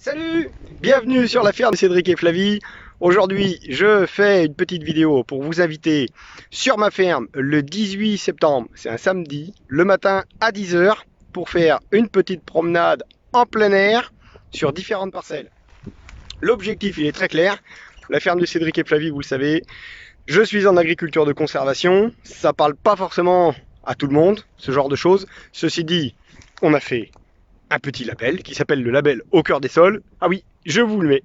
Salut! Bienvenue sur la ferme de Cédric et Flavie. Aujourd'hui, je fais une petite vidéo pour vous inviter sur ma ferme le 18 septembre, c'est un samedi, le matin à 10 h pour faire une petite promenade en plein air sur différentes parcelles. L'objectif, il est très clair. La ferme de Cédric et Flavie, vous le savez, je suis en agriculture de conservation. Ça parle pas forcément à tout le monde, ce genre de choses. Ceci dit, on a fait un petit label qui s'appelle le label Au Cœur des Sols. Ah oui, je vous le mets.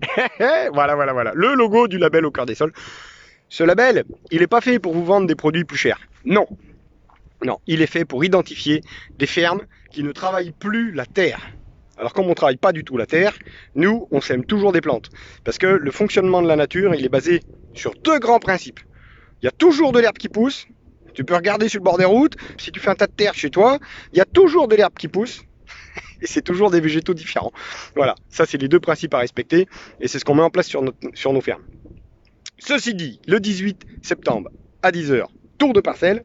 Voilà. Le logo du label Au Cœur des Sols. Ce label, il n'est pas fait pour vous vendre des produits plus chers. Non. Non, il est fait pour identifier des fermes qui ne travaillent plus la terre. Alors comme on ne travaille pas du tout la terre, nous, on sème toujours des plantes. Parce que le fonctionnement de la nature, il est basé sur deux grands principes. Il y a toujours de l'herbe qui pousse. Tu peux regarder sur le bord des routes. Si tu fais un tas de terre chez toi, il y a toujours de l'herbe qui pousse. Et c'est toujours des végétaux différents. Voilà, ça c'est les deux principes à respecter. Et c'est ce qu'on met en place sur nos fermes. Ceci dit, le 18 septembre à 10 h, tour de parcelle.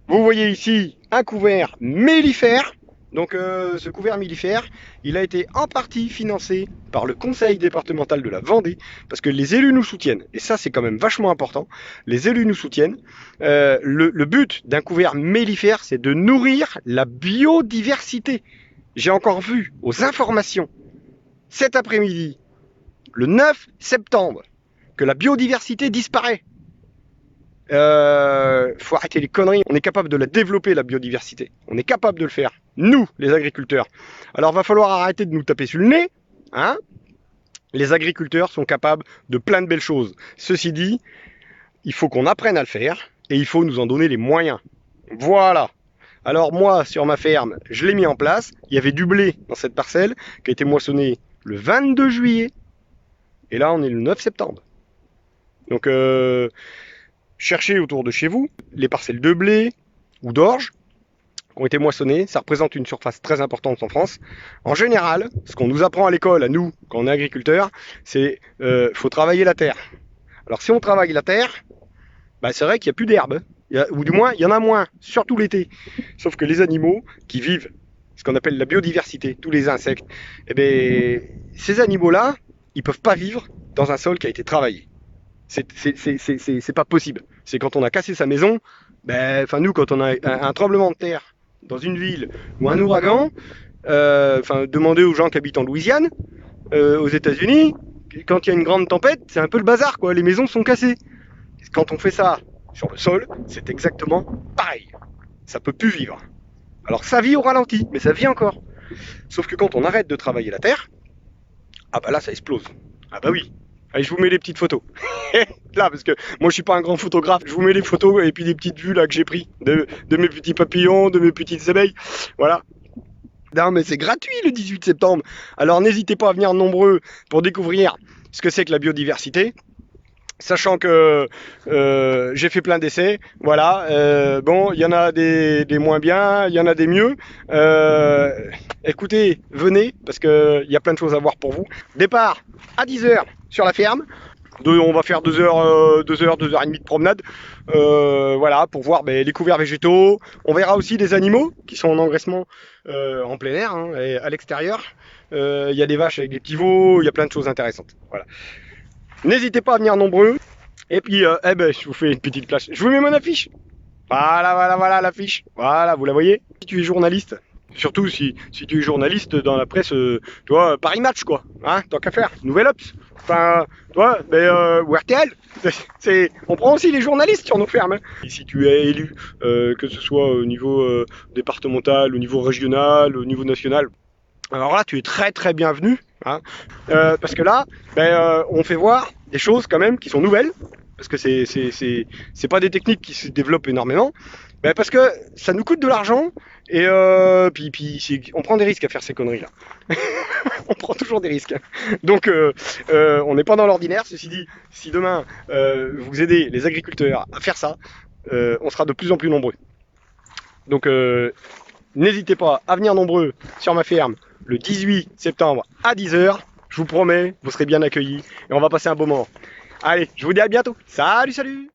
Vous voyez ici un couvert mellifère. Donc ce couvert mellifère, il a été en partie financé par le conseil départemental de la Vendée, parce que les élus nous soutiennent, et ça c'est quand même vachement important, les élus nous soutiennent. Le but d'un couvert mellifère, c'est de nourrir la biodiversité. J'ai encore vu aux informations cet après-midi, le 9 septembre, que la biodiversité disparaît. Faut arrêter les conneries. On est capable de la développer, la biodiversité. On est capable de le faire. Nous, les agriculteurs. Alors, va falloir arrêter de nous taper sur le nez. Hein ? Les agriculteurs sont capables de plein de belles choses. Ceci dit, il faut qu'on apprenne à le faire et il faut nous en donner les moyens. Voilà. Alors moi, sur ma ferme, je l'ai mis en place. Il y avait du blé dans cette parcelle qui a été moissonné le 22 juillet. Et là, on est le 9 septembre. Donc, cherchez autour de chez vous les parcelles de blé ou d'orge qui ont été moissonnées. Ça représente une surface très importante en France. En général, ce qu'on nous apprend à l'école, à nous, quand on est agriculteur, c'est faut travailler la terre. Alors si on travaille la terre, bah, c'est vrai qu'il n'y a plus d'herbe. Ou du moins, il y en a moins, surtout l'été. Sauf que les animaux qui vivent, ce qu'on appelle la biodiversité, tous les insectes, eh bien, ces animaux-là, ils ne peuvent pas vivre dans un sol qui a été travaillé. C'est pas possible. C'est quand on a cassé sa maison, ben, nous, quand on a un tremblement de terre dans une ville ou un ouragan, demandez aux gens qui habitent en Louisiane, aux États-Unis, quand il y a une grande tempête, c'est un peu le bazar, quoi. Les maisons sont cassées. Quand on fait ça sur le sol, c'est exactement pareil. Ça peut plus vivre. Alors ça vit au ralenti, mais ça vit encore. Sauf que quand on arrête de travailler la terre, ah bah là ça explose. Ah bah oui. Allez, je vous mets les petites photos. Là, parce que moi je suis pas un grand photographe, je vous mets les photos et puis des petites vues là que j'ai pris de mes petits papillons, de mes petites abeilles. Voilà. Non mais c'est gratuit le 18 septembre. Alors n'hésitez pas à venir nombreux pour découvrir ce que c'est que la biodiversité. Sachant que j'ai fait plein d'essais, voilà, bon, il y en a des moins bien, il y en a des mieux. Écoutez, venez, parce qu'il y a plein de choses à voir pour vous. Départ à 10 h sur la ferme. On va faire 2 heures, 2h30 de promenade, voilà, pour voir les couverts végétaux. On verra aussi des animaux qui sont en engraissement en plein air, hein, et à l'extérieur. Il y a des vaches avec des petits veaux, il y a plein de choses intéressantes, voilà. N'hésitez pas à venir nombreux. Et puis, je vous fais une petite place. Je vous mets mon affiche. Voilà l'affiche. Voilà, vous la voyez. Si tu es journaliste, surtout si tu es journaliste dans la presse, tu vois, Paris Match, quoi. Hein, tant qu'à faire. Nouvelle Ops. Enfin, tu vois, ou RTL. On prend aussi les journalistes sur nos fermes. Hein. Et si tu es élu, que ce soit au niveau départemental, au niveau régional, au niveau national, alors là, tu es très très bienvenu, hein, parce que là, on fait voir des choses quand même qui sont nouvelles, parce que c'est pas des techniques qui se développent énormément, parce que ça nous coûte de l'argent et puis on prend des risques à faire ces conneries là. On prend toujours des risques. Donc on n'est pas dans l'ordinaire. Ceci dit, si demain vous aidez les agriculteurs à faire ça, on sera de plus en plus nombreux. Donc n'hésitez pas à venir nombreux sur ma ferme le 18 septembre à 10 h. Je vous promets, vous serez bien accueillis et on va passer un beau moment. Allez, je vous dis à bientôt. Salut, salut!